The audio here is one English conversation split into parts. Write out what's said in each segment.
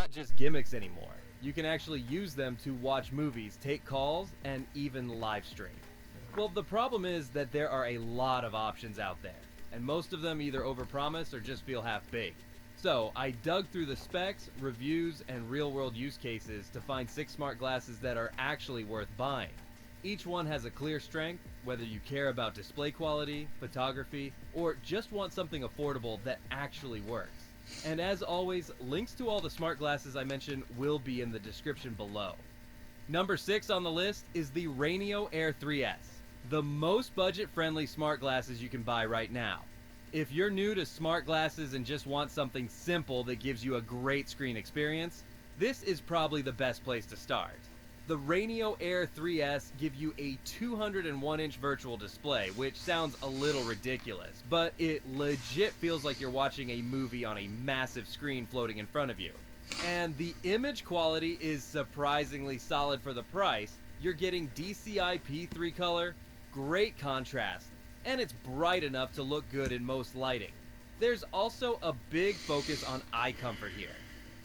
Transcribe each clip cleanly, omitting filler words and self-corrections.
not just gimmicks anymore. You can actually use them to watch movies, take calls, and even live stream. Well, the problem is that there are a lot of options out there, and most of them either overpromise or just feel half-baked. So, I dug through the specs, reviews, and real-world use cases to find 6 smart glasses that are actually worth buying. Each one has a clear strength, whether you care about display quality, photography, or just want something affordable that actually works. And as always, links to all the smart glasses I mentioned will be in the description below. Number 6 on the list is the Rainio Air 3S, the most budget-friendly smart glasses you can buy right now. If you're new to smart glasses and just want something simple that gives you a great screen experience, this is probably the best place to start. The Rainio Air 3S give you a 201-inch virtual display, which sounds a little ridiculous, but it legit feels like you're watching a movie on a massive screen floating in front of you. And the image quality is surprisingly solid for the price. You're getting DCI P3 color, great contrast, and it's bright enough to look good in most lighting. There's also a big focus on eye comfort here.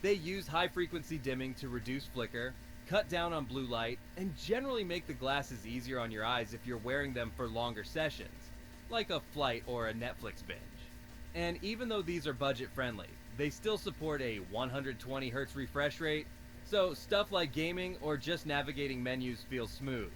They use high-frequency dimming to reduce flicker, cut down on blue light, and generally make the glasses easier on your eyes if you're wearing them for longer sessions, like a flight or a Netflix binge. And even though these are budget-friendly, they still support a 120Hz refresh rate, so stuff like gaming or just navigating menus feels smooth.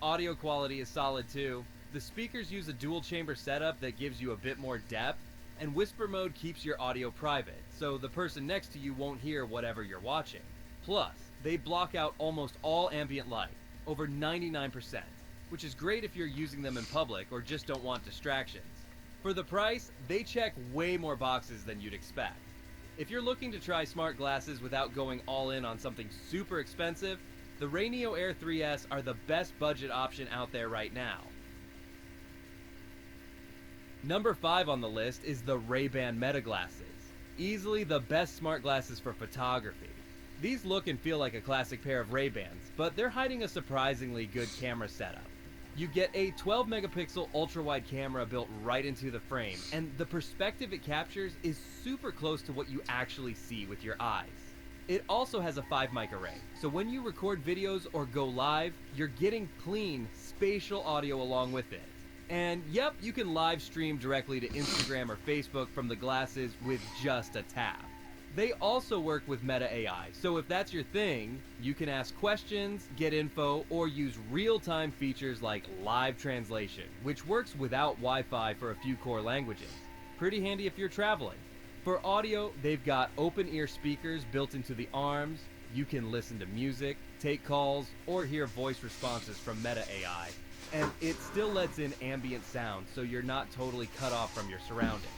Audio quality is solid too. The speakers use a dual-chamber setup that gives you a bit more depth, and whisper mode keeps your audio private, so the person next to you won't hear whatever you're watching. Plus, they block out almost all ambient light, over 99%, which is great if you're using them in public or just don't want distractions. For the price, they check way more boxes than you'd expect. If you're looking to try smart glasses without going all in on something super expensive, the Rainio Air 3S are the best budget option out there right now. Number 5 on the list is the Ray-Ban Meta glasses, easily the best smart glasses for photography. These look and feel like a classic pair of Ray-Bans, but they're hiding a surprisingly good camera setup. You get a 12 megapixel ultra-wide camera built right into the frame, and the perspective it captures is super close to what you actually see with your eyes. It also has a 5 mic array, so when you record videos or go live, you're getting clean, spatial audio along with it. And yep, you can live stream directly to Instagram or Facebook from the glasses with just a tap. They also work with Meta AI, so if that's your thing, you can ask questions, get info, or use real-time features like live translation, which works without Wi-Fi for a few core languages. Pretty handy if you're traveling. For audio, they've got open-ear speakers built into the arms. You can listen to music, take calls, or hear voice responses from Meta AI. And it still lets in ambient sound, so you're not totally cut off from your surroundings.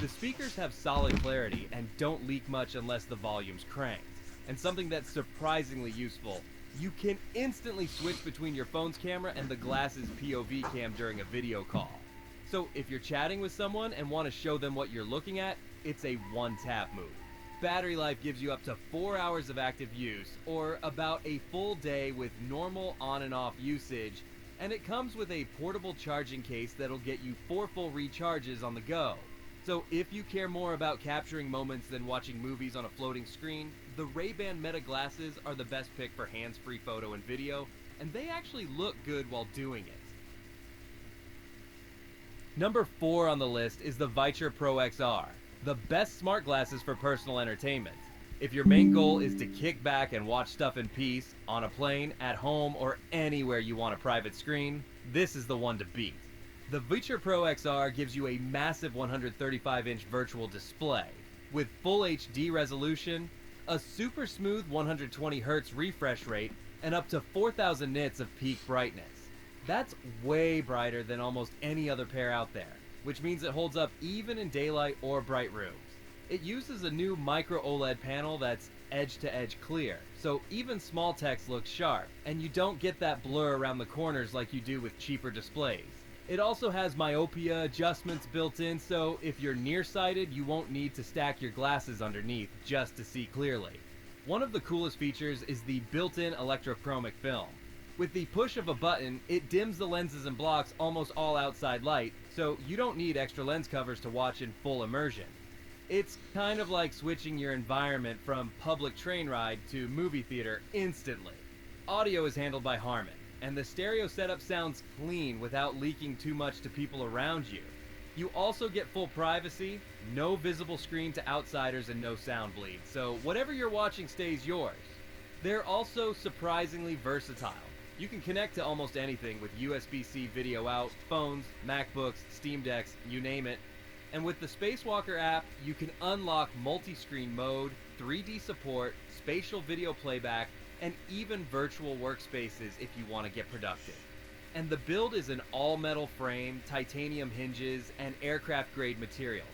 The speakers have solid clarity and don't leak much unless the volume's cranked. And something that's surprisingly useful, you can instantly switch between your phone's camera and the glasses POV cam during a video call. So if you're chatting with someone and want to show them what you're looking at, it's a one-tap move. Battery life gives you up to 4 hours of active use, or about a full day with normal on and off usage, and it comes with a portable charging case that'll get you 4 full recharges on the go. So if you care more about capturing moments than watching movies on a floating screen, the Ray-Ban Meta glasses are the best pick for hands-free photo and video, and they actually look good while doing it. Number 4 on the list is the Viture Pro XR, the best smart glasses for personal entertainment. If your main goal is to kick back and watch stuff in peace, on a plane, at home, or anywhere you want a private screen, this is the one to beat. The Viture Pro XR gives you a massive 135-inch virtual display with full HD resolution, a super smooth 120Hz refresh rate, and up to 4000 nits of peak brightness. That's way brighter than almost any other pair out there, which means it holds up even in daylight or bright rooms. It uses a new micro OLED panel that's edge-to-edge clear, so even small text looks sharp, and you don't get that blur around the corners like you do with cheaper displays. It also has myopia adjustments built in, so if you're nearsighted, you won't need to stack your glasses underneath just to see clearly. One of the coolest features is the built-in electrochromic film. With the push of a button, it dims the lenses and blocks almost all outside light, so you don't need extra lens covers to watch in full immersion. It's kind of like switching your environment from public train ride to movie theater instantly. Audio is handled by Harman, and the stereo setup sounds clean without leaking too much to people around you. You also get full privacy, no visible screen to outsiders, and no sound bleed, so whatever you're watching stays yours. They're also surprisingly versatile. You can connect to almost anything with USB-C video out, phones, MacBooks, Steam Decks, you name it. And with the Spacewalker app, you can unlock multi-screen mode, 3D support, spatial video playback, and even virtual workspaces if you want to get productive. And the build is an all-metal frame, titanium hinges, and aircraft-grade materials.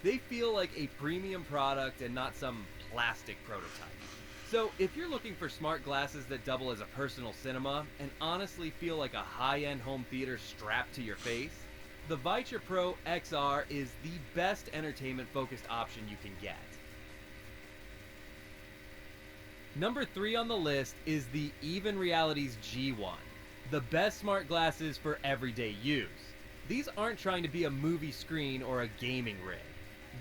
They feel like a premium product and not some plastic prototype. So if you're looking for smart glasses that double as a personal cinema and honestly feel like a high-end home theater strapped to your face, the Viture Pro XR is the best entertainment-focused option you can get. Number 3 on the list is the Even Realities G1, the best smart glasses for everyday use. These aren't trying to be a movie screen or a gaming rig.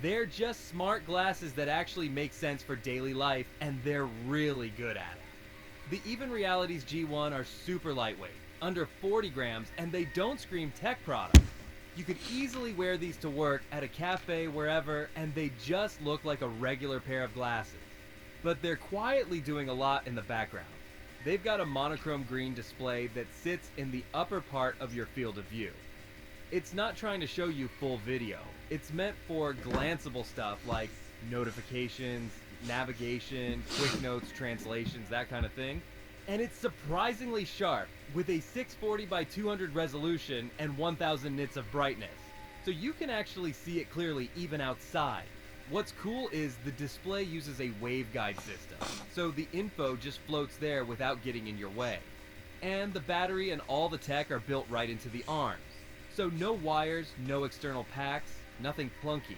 They're just smart glasses that actually make sense for daily life, and they're really good at it. The Even Realities G1 are super lightweight, under 40 grams, and they don't scream tech product. You could easily wear these to work, at a cafe, wherever, and they just look like a regular pair of glasses. But they're quietly doing a lot in the background. They've got a monochrome green display that sits in the upper part of your field of view. It's not trying to show you full video. It's meant for glanceable stuff like notifications, navigation, quick notes, translations, that kind of thing. And it's surprisingly sharp, with a 640 by 200 resolution and 1000 nits of brightness. So you can actually see it clearly even outside. What's cool is the display uses a waveguide system, so the info just floats there without getting in your way. And the battery and all the tech are built right into the arms. So no wires, no external packs, nothing clunky.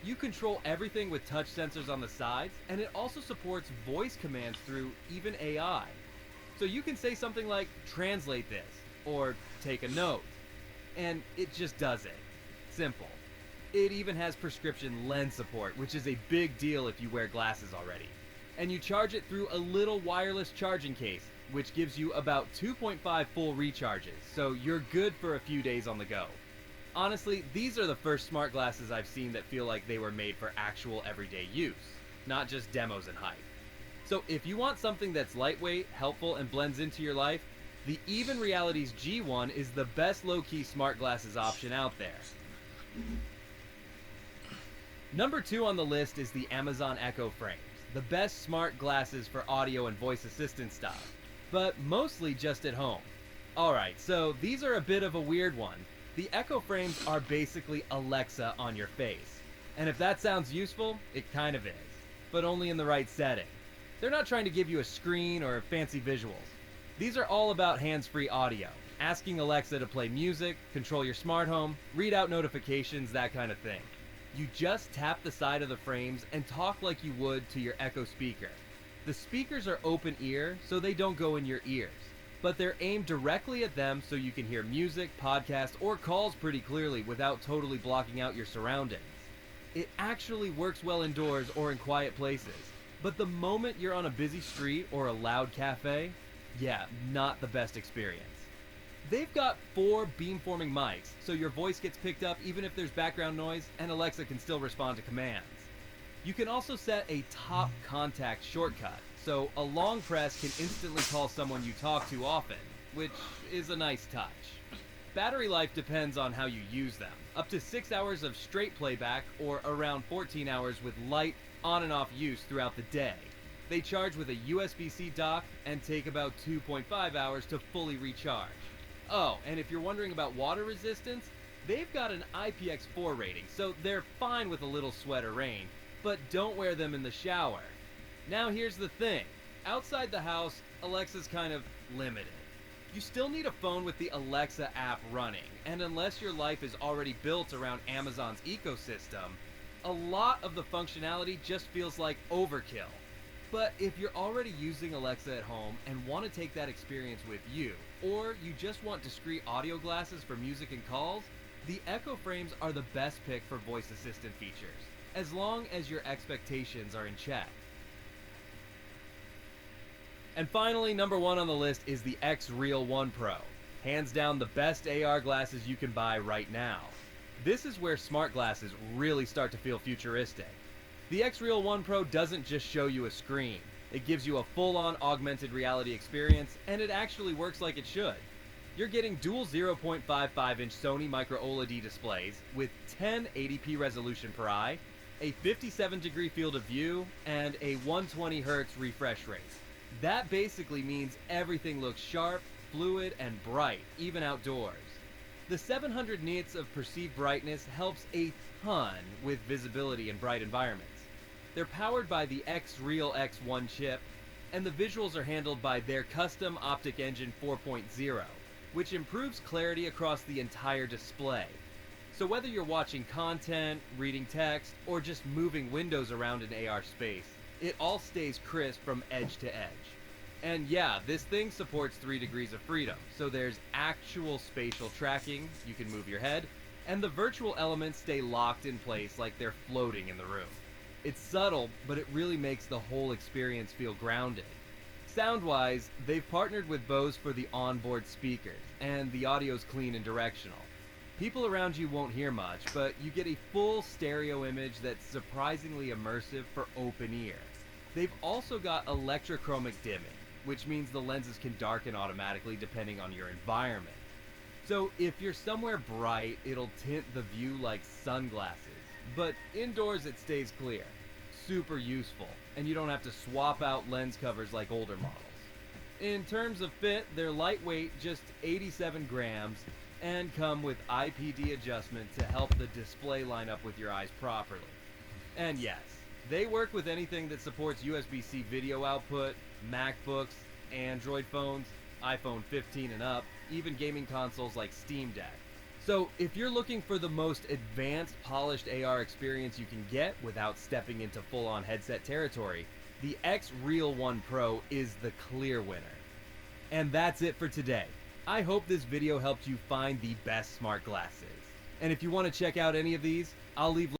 You control everything with touch sensors on the sides, and it also supports voice commands through even AI. So you can say something like, translate this, or take a note. And it just does it. Simple. It even has prescription lens support, which is a big deal if you wear glasses already. And you charge it through a little wireless charging case, which gives you about 2.5 full recharges, so you're good for a few days on the go. Honestly, these are the first smart glasses I've seen that feel like they were made for actual everyday use, not just demos and hype. So if you want something that's lightweight, helpful, and blends into your life, the Even Realities G1 is the best low-key smart glasses option out there. Number 2 on the list is the Amazon Echo Frames, the best smart glasses for audio and voice assistant stuff, but mostly just at home. Alright, so these are a bit of a weird one. The Echo Frames are basically Alexa on your face. And if that sounds useful, it kind of is, but only in the right setting. They're not trying to give you a screen or fancy visuals. These are all about hands-free audio, asking Alexa to play music, control your smart home, read out notifications, that kind of thing. You just tap the side of the frames and talk like you would to your Echo speaker. The speakers are open ear, so they don't go in your ears, but they're aimed directly at them so you can hear music, podcasts, or calls pretty clearly without totally blocking out your surroundings. It actually works well indoors or in quiet places, but the moment you're on a busy street or a loud cafe, yeah, not the best experience. They've got 4 beamforming mics, so your voice gets picked up even if there's background noise, and Alexa can still respond to commands. You can also set a top contact shortcut, so a long press can instantly call someone you talk to often, which is a nice touch. Battery life depends on how you use them, up to 6 hours of straight playback or around 14 hours with light on and off use throughout the day. They charge with a USB-C dock and take about 2.5 hours to fully recharge. Oh, and if you're wondering about water resistance, they've got an IPX4 rating, so they're fine with a little sweat or rain, but don't wear them in the shower. Now here's the thing. Outside the house, Alexa's kind of limited. You still need a phone with the Alexa app running, and unless your life is already built around Amazon's ecosystem, a lot of the functionality just feels like overkill. But if you're already using Alexa at home and want to take that experience with you, or you just want discrete audio glasses for music and calls, the Echo Frames are the best pick for voice assistant features. as long as your expectations are in check. And finally, number 1 on the list is the X Real 1 Pro. Hands down the best AR glasses you can buy right now. This is where smart glasses really start to feel futuristic. The X Real 1 Pro doesn't just show you a screen. It gives you a full-on augmented reality experience, and it actually works like it should. You're getting dual 0.55-inch Sony Micro OLED displays with 1080p resolution per eye, a 57-degree field of view, and a 120Hz refresh rate. That basically means everything looks sharp, fluid, and bright, even outdoors. The 700 nits of perceived brightness helps a ton with visibility in bright environments. They're powered by the X Real X1 chip, and the visuals are handled by their custom Optic Engine 4.0, which improves clarity across the entire display. So whether you're watching content, reading text, or just moving windows around an AR space, it all stays crisp from edge to edge. And yeah, this thing supports 3 degrees of freedom, so there's actual spatial tracking, you can move your head, and the virtual elements stay locked in place like they're floating in the room. It's subtle, but it really makes the whole experience feel grounded. Sound-wise, they've partnered with Bose for the onboard speakers, and the audio's clean and directional. People around you won't hear much, but you get a full stereo image that's surprisingly immersive for open ear. They've also got electrochromic dimming, which means the lenses can darken automatically depending on your environment. So if you're somewhere bright, it'll tint the view like sunglasses, but indoors it stays clear. Super useful, and you don't have to swap out lens covers like older models. In terms of fit, they're lightweight, just 87 grams, and come with IPD adjustment to help the display line up with your eyes properly. And yes, they work with anything that supports USB-C video output, MacBooks, Android phones, iPhone 15 and up, even gaming consoles like Steam Deck. So if you're looking for the most advanced polished AR experience you can get without stepping into full-on headset territory, the X Real 1 Pro is the clear winner. And that's it for today. I hope this video helped you find the best smart glasses. And if you want to check out any of these, I'll leave